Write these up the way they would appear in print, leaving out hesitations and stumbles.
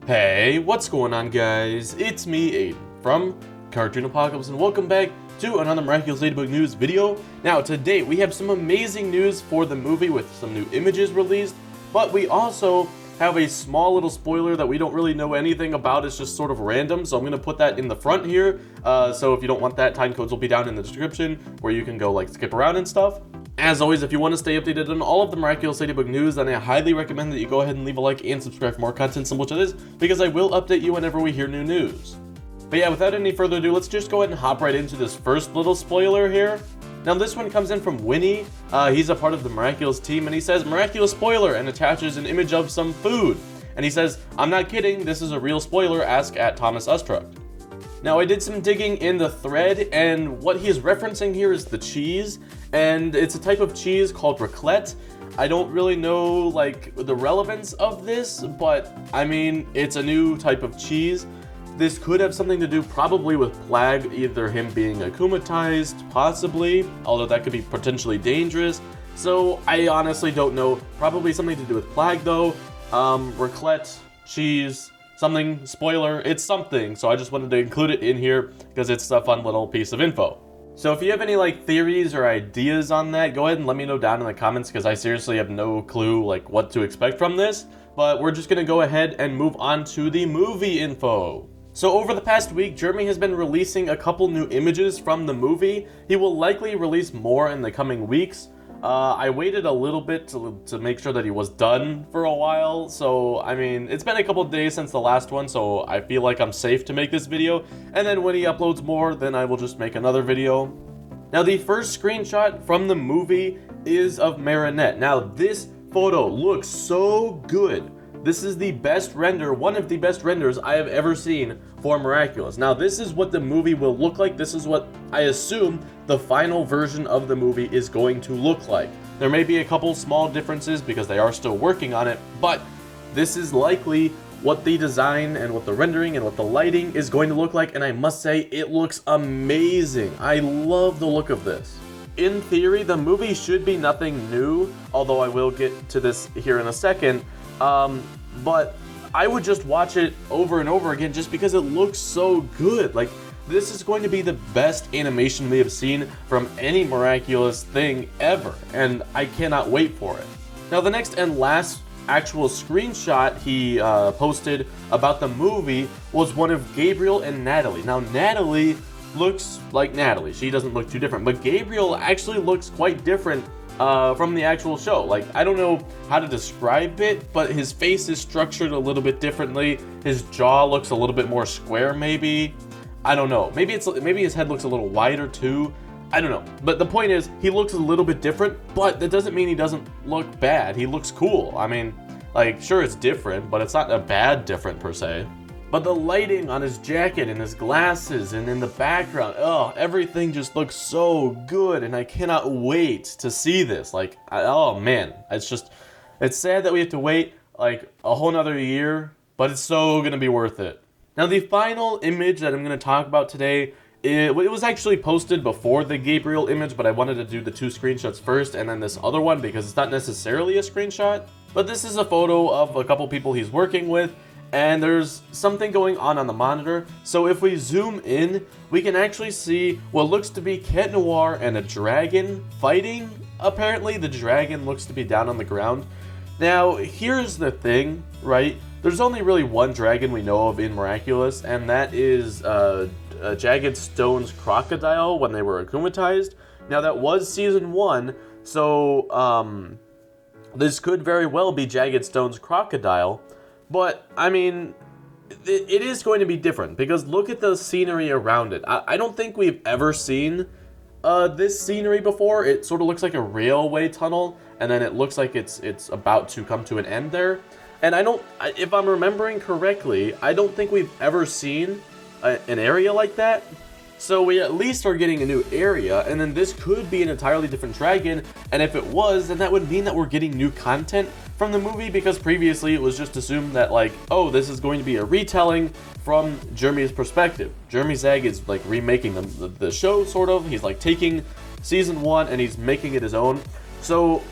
Hey, what's going on, guys? It's me, Aiden, from Cartoon Apocalypse, and welcome back to another Miraculous Ladybug news video. Now, today, we have some amazing news for the movie with some new images released, but we also have a small little spoiler that we don't really know anything about. It's just sort of random, so I'm going to put that in the front here. So if you don't want that, timecodes will be down in the description, where you can go, like, skip around and stuff. As always, if you want to stay updated on all of the Miraculous Ladybug news, then I highly recommend that you go ahead and leave a like and subscribe for more content similar to this, because I will update you whenever we hear new news. But yeah, without any further ado, let's just go ahead and hop right into this first little spoiler here. Now this one comes in from Winnie. He's a part of the Miraculous team, and he says, "Miraculous spoiler," and attaches an image of some food. And he says, "I'm not kidding, this is a real spoiler, ask at Thomas Ustruck." Now, I did some digging in the thread, and what he is referencing here is the cheese, and it's a type of cheese called raclette. I don't really know, like, the relevance of this, but, I mean, it's a new type of cheese. This could have something to do probably with Plague, either him being akumatized, possibly, although that could be potentially dangerous. So, I honestly don't know. Probably something to do with Plague, though. Raclette, cheese, something, spoiler, it's something, so I just wanted to include it in here because it's a fun little piece of info. So if you have any like theories or ideas on that, go ahead and let me know down in the comments, because I seriously have no clue like what to expect from this. But we're just gonna go ahead and move on to the movie info. So over the past week, Jeremy has been releasing a couple new images from the movie. He will likely release more in the coming weeks. I waited a little bit to make sure that he was done for a while, so I mean, it's been a couple days since the last one, so I feel like I'm safe to make this video, and then when he uploads more, then I will just make another video. Now, the first screenshot from the movie is of Marinette. Now, this photo looks so good. This is the best render, one of the best renders I have ever seen for Miraculous. Now, this is what the movie will look like. This is what I assume the final version of the movie is going to look like. There may be a couple small differences because they are still working on it, but this is likely what the design and what the rendering and what the lighting is going to look like, and I must say, it looks amazing. I love the look of this. In theory, the movie should be nothing new, although I will get to this here in a second. But I would just watch it over and over again just because it looks so good. Like, this is going to be the best animation we have seen from any Miraculous thing ever, and I cannot wait for it. Now, the next and last actual screenshot he posted about the movie was one of Gabriel and Natalie. Now, Natalie looks like Natalie. She doesn't look too different, but Gabriel actually looks quite different from the actual show. Like, I don't know how to describe it, but his face is structured a little bit differently. His jaw looks a little bit more square, maybe. I don't know. Maybe his head looks a little wider too. I don't know. But the point is, he looks a little bit different, but that doesn't mean he doesn't look bad. He looks cool. I mean, like, sure, it's different, but it's not a bad different per se. But the lighting on his jacket and his glasses and in the background, oh, everything just looks so good, and I cannot wait to see this. Like, oh man, it's sad that we have to wait like a whole nother year, but it's so gonna be worth it. Now, the final image that I'm gonna talk about today, it was actually posted before the Gabriel image, but I wanted to do the two screenshots first and then this other one because it's not necessarily a screenshot. But this is a photo of a couple people he's working with, and there's something going on the monitor. So if we zoom in, we can actually see what looks to be Cat Noir and a dragon fighting. Apparently, the dragon looks to be down on the ground. Now, here's the thing, right? There's only really one dragon we know of in Miraculous, and that is Jagged Stone's crocodile when they were akumatized. Now, that was season 1, so this could very well be Jagged Stone's crocodile. But, I mean, it is going to be different, because look at the scenery around it. I don't think we've ever seen this scenery before. It sort of looks like a railway tunnel, and then it looks like it's about to come to an end there. And if I'm remembering correctly, I don't think we've ever seen an area like that. So we at least are getting a new area, and then this could be an entirely different dragon, and if it was, then that would mean that we're getting new content from the movie, because previously it was just assumed that, like, oh, this is going to be a retelling from Jeremy's perspective. Jeremy Zag is, like, remaking the show, sort of. He's, like, taking season 1 and he's making it his own. So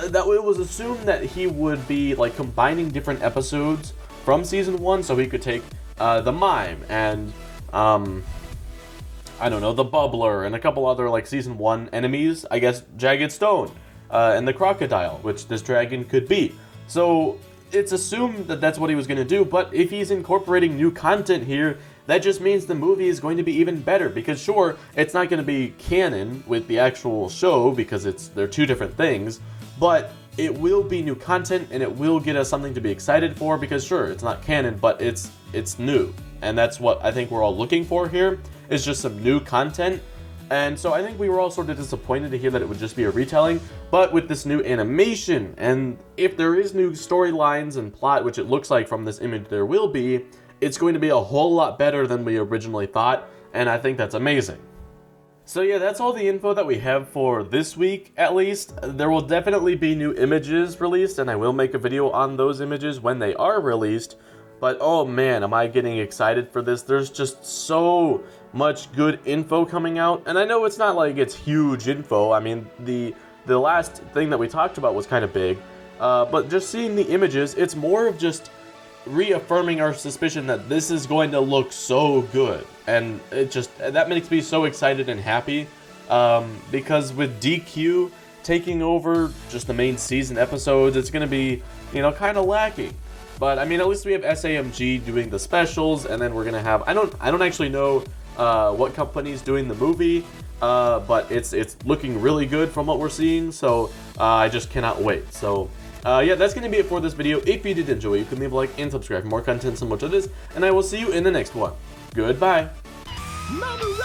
that it was assumed that he would be, like, combining different episodes from season 1, so he could take the mime and I don't know, the bubbler and a couple other like season 1 enemies. I guess Jagged Stone and the crocodile, which this dragon could be. So it's assumed that that's what he was going to do, but if he's incorporating new content here, that just means the movie is going to be even better, because sure, it's not going to be canon with the actual show because they're two different things, but it will be new content and it will get us something to be excited for, because sure, it's not canon, but it's new. And that's what I think we're all looking for here, is just some new content. And so I think we were all sort of disappointed to hear that it would just be a retelling, but with this new animation, and if there is new storylines and plot, which it looks like from this image there will be, it's going to be a whole lot better than we originally thought, and I think that's amazing. So yeah, that's all the info that we have for this week, at least. There will definitely be new images released, and I will make a video on those images when they are released. But oh man, am I getting excited for this. There's just so much good info coming out, and I know it's not like it's huge info. I mean, the last thing that we talked about was kind of big, but just seeing the images, it's more of just reaffirming our suspicion that this is going to look so good, and that makes me so excited and happy, because with DQ taking over just the main season episodes, it's going to be, you know, kind of lacking. But I mean, at least we have SAMG doing the specials, and then we're gonna have, I don't actually know what company's doing the movie, but it's looking really good from what we're seeing, so I just cannot wait. So yeah, that's gonna be it for this video. If you did enjoy, you can leave a like and subscribe for more content similar to this, and I will see you in the next one. Goodbye. Miraculous!